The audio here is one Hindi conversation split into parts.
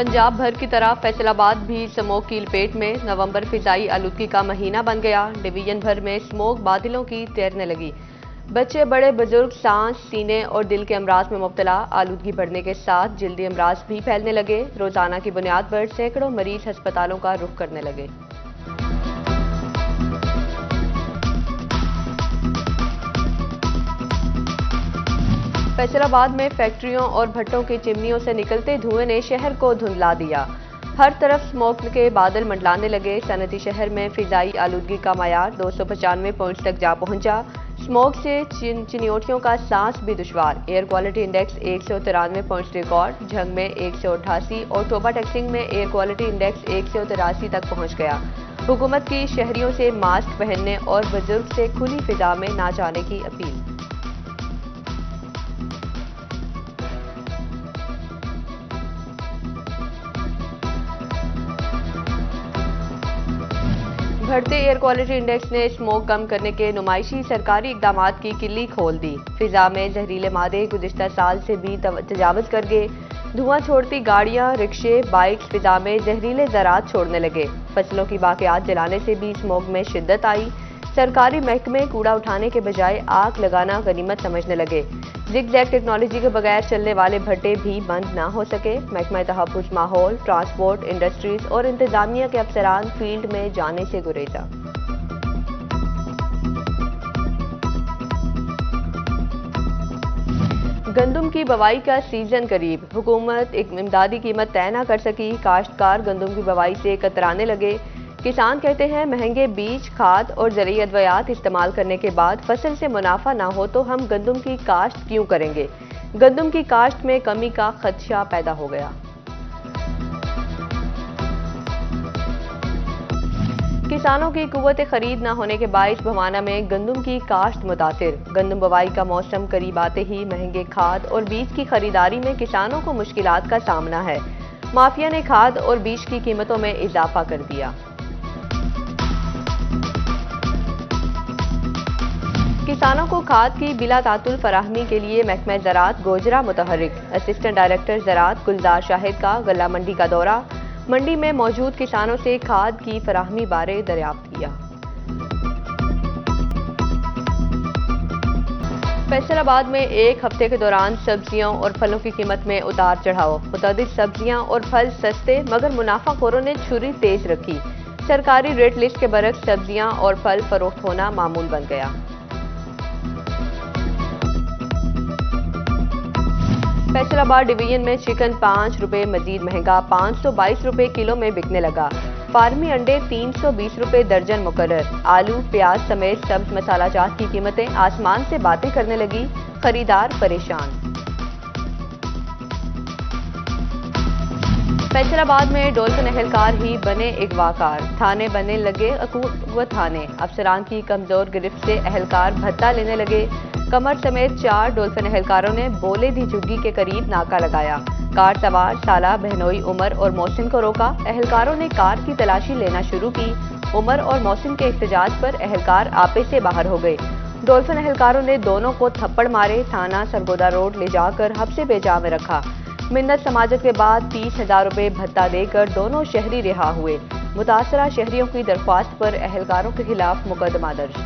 पंजाब भर की तरह फैसलाबाद भी स्मोक की लपेट में। नवंबर फिजाई आलूदगी का महीना बन गया। डिवीजन भर में स्मोक बादलों की तैरने लगी। बच्चे बड़े बुजुर्ग सांस, सीने और दिल के अमराज में मुब्तला। आलूदगी बढ़ने के साथ जल्दी अमराज भी फैलने लगे। रोजाना की बुनियाद पर सैकड़ों मरीज अस्पतालों का रुख करने लगे। फैसलाबाद में फैक्ट्रियों और भट्टों की चिमनियों से निकलते धुएं ने शहर को धुंधला दिया। हर तरफ स्मोक के बादल मंडलाने लगे। सनती शहर में फिजाई आलूदगी का मायार 295 पॉइंट्स तक जा पहुंचा। स्मोक से चिनियोटियों का सांस भी दुश्वार। Air quality index 193 points record. Jhang में 188 और टोबा टैक्सिंग में एयर क्वालिटी इंडेक्स 183 तक पहुंच गया। हुकूमत की शहरियों से मास्क पहनने और बुजुर्ग से खुली फिजा में ना जाने की अपील। बढ़ते एयर क्वालिटी इंडेक्स ने स्मोक कम करने के नुमाइशी सरकारी इकदामात की किल्ली खोल दी। फिजा में जहरीले मादे गुज़िश्ता साल से भी तजावुज़ कर गए। धुआं छोड़ती गाड़ियां, रिक्शे, बाइक्स फिजा में जहरीले ज़रात छोड़ने लगे। फसलों की बाक़ियात जलाने से भी स्मोक में शिद्दत आई। सरकारी महकमे कूड़ा उठाने के बजाय आग लगाना गनीमत समझने लगे। जिग-जैग टेक्नोलॉजी के बगैर चलने वाले भट्टे भी बंद ना हो सके। महकमा तहफ़्फ़ुज़ माहौल, ट्रांसपोर्ट, इंडस्ट्रीज और इंतजामिया के अफसरान फील्ड में जाने से गुरेजा। गंदम की बवाई का सीजन करीब। हुकूमत एक इमदादी कीमत तय न कर सकी। काश्तकार गंदम की बवाई से कतराने लगे। किसान कहते हैं महंगे बीज, खाद और ज़रूरी अद्वियात इस्तेमाल करने के बाद फसल से मुनाफा ना हो तो हम गंदम की काश्त क्यों करेंगे। गंदम की काश्त में कमी का खदशा पैदा हो गया। किसानों की कुव्वत खरीद न होने के बाइस भवाना में गंदम की काश्त मुतासिर। गंदम बवाई का मौसम करीब आते ही महंगे खाद और बीज की खरीदारी में किसानों को मुश्किलात का सामना है। माफिया ने खाद और बीज की कीमतों में इजाफा कर दिया। किसानों को खाद की बिला तातुल फराहमी के लिए महकमा ज़राअत गोजरा मुतहर्रिक। असिस्टेंट डायरेक्टर ज़राअत गुलजार शाहिद का गल्ला मंडी का दौरा। मंडी में मौजूद किसानों से खाद की फराहमी बारे दरियाफ्त किया। फैसलाबाद में एक हफ्ते के दौरान सब्जियों और फलों की कीमत में उतार चढ़ाव। मुतअद्दिद सब्जियां और फल सस्ते मगर मुनाफाखोरों ने छुरी तेज रखी। सरकारी रेट लिस्ट के बरक्स सब्जियां और फल फरोख्त होना मामूल बन गया। फैसलाबाद डिवीजन में चिकन 5 रुपए मजीद महंगा 522 रुपए किलो में बिकने लगा। फार्मी अंडे 320 रुपए दर्जन मुकर्रर। आलू, प्याज समेत सब्ज मसाला जात की कीमतें आसमान से बातें करने लगी। खरीदार परेशान। फैसलाबाद में डॉल्फिन अहलकार ही बने अगवाकार। थाने बनने लगे अकूव थाने। अफसरान की कमजोर गिरफ्त से अहलकार भत्ता लेने लगे। कमर समेत 4 डॉल्फिन अहलकारों ने बोले दी झुग्गी के करीब नाका लगाया। कार सवार साला, बहनोई उमर और मोहसिन को रोका। अहलकारों ने कार की तलाशी लेना शुरू की। उमर और मोहसिन के एहतजाज पर अहलकार आपे से बाहर हो गए। डॉल्फिन अहलकारों ने दोनों को थप्पड़ मारे। थाना सरगोदा रोड ले जाकर हब्से बेजा में रखा। मिन्नत समाजत के बाद 30,000 रुपए भत्ता देकर दोनों शहरी रिहा हुए। मुतासरा शहरियों की दरख्वास्त पर अहलकारों के खिलाफ मुकदमा दर्ज।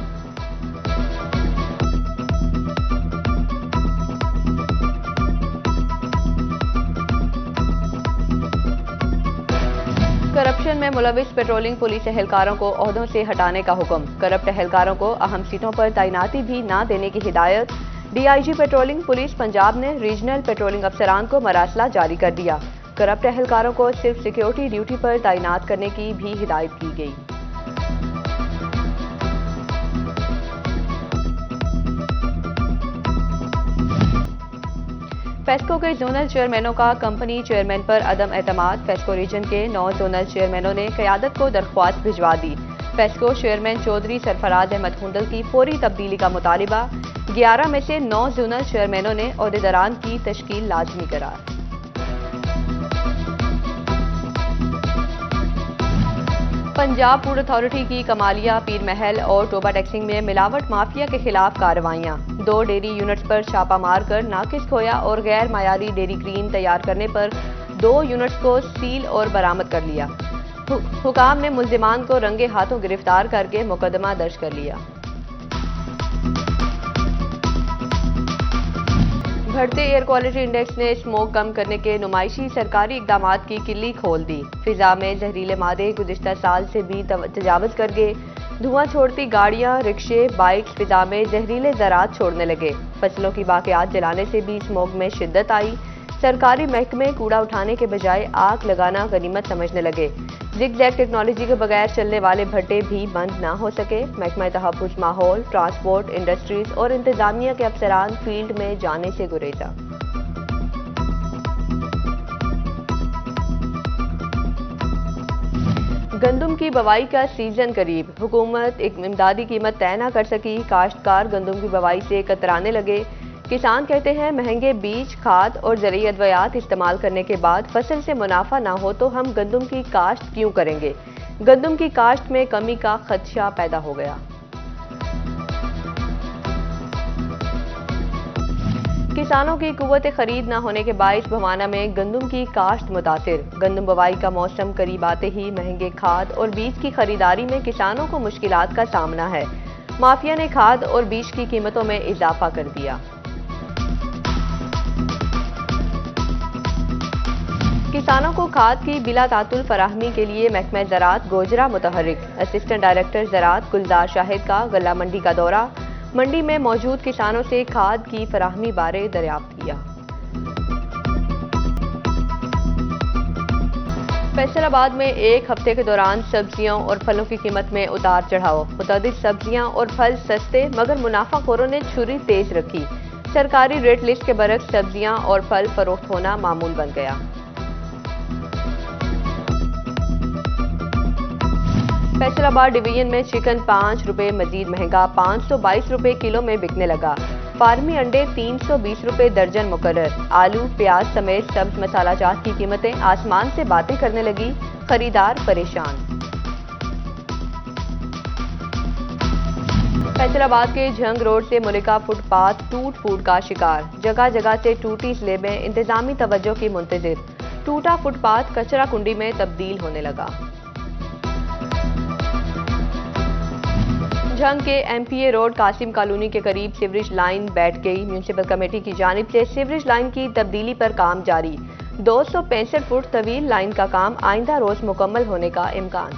करप्शन में मुलविस पेट्रोलिंग पुलिस अहलकारों को ओहदों से हटाने का हुक्म। करप्ट अहलकारों को अहम सीटों पर तैनाती भी न देने की हिदायत। डीआईजी पेट्रोलिंग पुलिस पंजाब ने रीजनल पेट्रोलिंग अफसरान को मरासला जारी कर दिया। करप्ट अहलकारों को सिर्फ सिक्योरिटी ड्यूटी पर तैनात करने की भी हिदायत की गई। फेस्को के जोनल चेयरमैनों का कंपनी चेयरमैन पर अदम एतमाद। फेस्को रीजन के 9 जोनल चेयरमैनों ने क़यादत को दरख्वास्त भिजवा दी। फेस्को चेयरमैन चौधरी सरफराज अहमद हुंदल की फौरी तब्दीली का मुतालिबा। 11 में से 9 जोनल चेयरमैनों ने ओहदेदारान की तश्कील लाजमी करार। पंजाब फूड अथॉरिटी की कमालिया, पीर महल और टोबा टैक्सिंग में मिलावट माफिया के खिलाफ कार्रवाइयां। 2 डेयरी यूनिट्स पर छापा मारकर नाकिस खोया और गैर मायारी डेयरी क्रीम तैयार करने पर 2 यूनिट्स को सील और बरामद कर लिया। हुकाम ने मुल्जिमान को रंगे हाथों गिरफ्तार करके मुकदमा दर्ज कर लिया। बढ़ते एयर क्वालिटी इंडेक्स ने स्मोक कम करने के नुमाइशी सरकारी इकदामात की किल्ली खोल दी। फिजा में जहरीले मादे गुज़िश्ता साल से भी तजावुज कर गए। धुआं छोड़ती गाड़ियां, रिक्शे, बाइक फिजा में जहरीले ज़रात छोड़ने लगे। फसलों की बाकियात जलाने से भी स्मोक में शिद्दत आई। सरकारी महकमे कूड़ा उठाने के बजाय आग लगाना गनीमत समझने लगे। जिग-जैग टेक्नोलॉजी के बगैर चलने वाले भट्टे भी बंद ना हो सके। महकमा तहफ़्फ़ुज़ माहौल, ट्रांसपोर्ट, इंडस्ट्रीज और इंतजामिया के अफसरान फील्ड में जाने से गुरेजा। गंदम की बवाई का सीजन करीब, हुकूमत एक इमदादी कीमत तय न कर सकी। काश्तकार गंदम की बवाई से कतराने लगे। किसान कहते हैं महंगे बीज, खाद और ज़रूरी अद्वियात इस्तेमाल करने के बाद फसल से मुनाफा ना हो तो हम गंदम की काश्त क्यों करेंगे। गंदम की काश्त में कमी का खदशा पैदा हो गया। किसानों की कुव्वत खरीद न होने के बाइस भवाना में गंदम की काश्त मुतासिर। गंदम बुवाई का मौसम करीब आते ही महंगे खाद और बीज की खरीदारी में किसानों को मुश्किलात का सामना है। माफिया ने खाद और बीज की कीमतों में इजाफा कर दिया। किसानों को खाद की बिला तातुल फराहमी के लिए महकमा ज़राअत गोजरा मुतहर्रिक। असिस्टेंट डायरेक्टर ज़राअत गुलजार शाहिद का गल्ला मंडी का दौरा। मंडी में मौजूद किसानों से खाद की फराहमी बारे दरियाफ्त किया। फैसलाबाद में एक हफ्ते के दौरान सब्जियों और फलों की कीमत में उतार चढ़ाव। मुतअद्दिद सब्जियां और फल सस्ते मगर मुनाफाखोरों ने छुरी तेज रखी। सरकारी रेट लिस्ट के बरक्स सब्जियां और फल फरोख्त होना मामूल बन गया। फैसलाबाद डिवीजन में चिकन 5 रुपए मजीद महंगा 522 रुपए किलो में बिकने लगा। फार्मी अंडे 320 रुपए दर्जन मुकर्रर। आलू, प्याज समेत सब्ज मसाला जात की कीमतें आसमान से बातें करने लगी। खरीदार परेशान। फैसलाबाद के झंग रोड से मुलिका फुटपाथ टूट फूट का शिकार। जगह जगह से टूटी स्लेबें इंतजामी तवज्जो की मुंतजिर। टूटा फुटपाथ कचरा कुंडी में तब्दील होने लगा। झंग के एमपीए रोड कासिम कॉलोनी के करीब सीवरेज लाइन बैठ गई। म्यूनिसिपल कमेटी की जानिब से सीवरेज लाइन की तब्दीली पर काम जारी। 265 फुट तवील लाइन का काम आइंदा रोज मुकम्मल होने का इम्कान।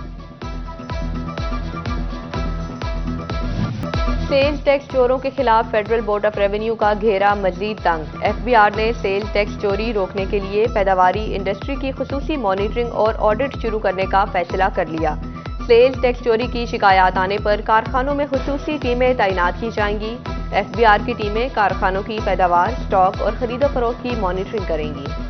सेल्स टैक्स चोरों के खिलाफ फेडरल बोर्ड ऑफ रेवेन्यू का घेरा मजीद तंग। एफबीआर ने सेल्स टैक्स चोरी रोकने के लिए पैदावारी इंडस्ट्री की खुसूसी मॉनिटरिंग और ऑडिट शुरू करने का फैसला कर लिया। सेल्स टैक्स चोरी की शिकायत आने पर कारखानों में खुसूसी टीमें तैनात की जाएंगी। एफबीआर की टीमें कारखानों की पैदावार, स्टॉक और खरीदो फरोख्त की मॉनिटरिंग करेंगी।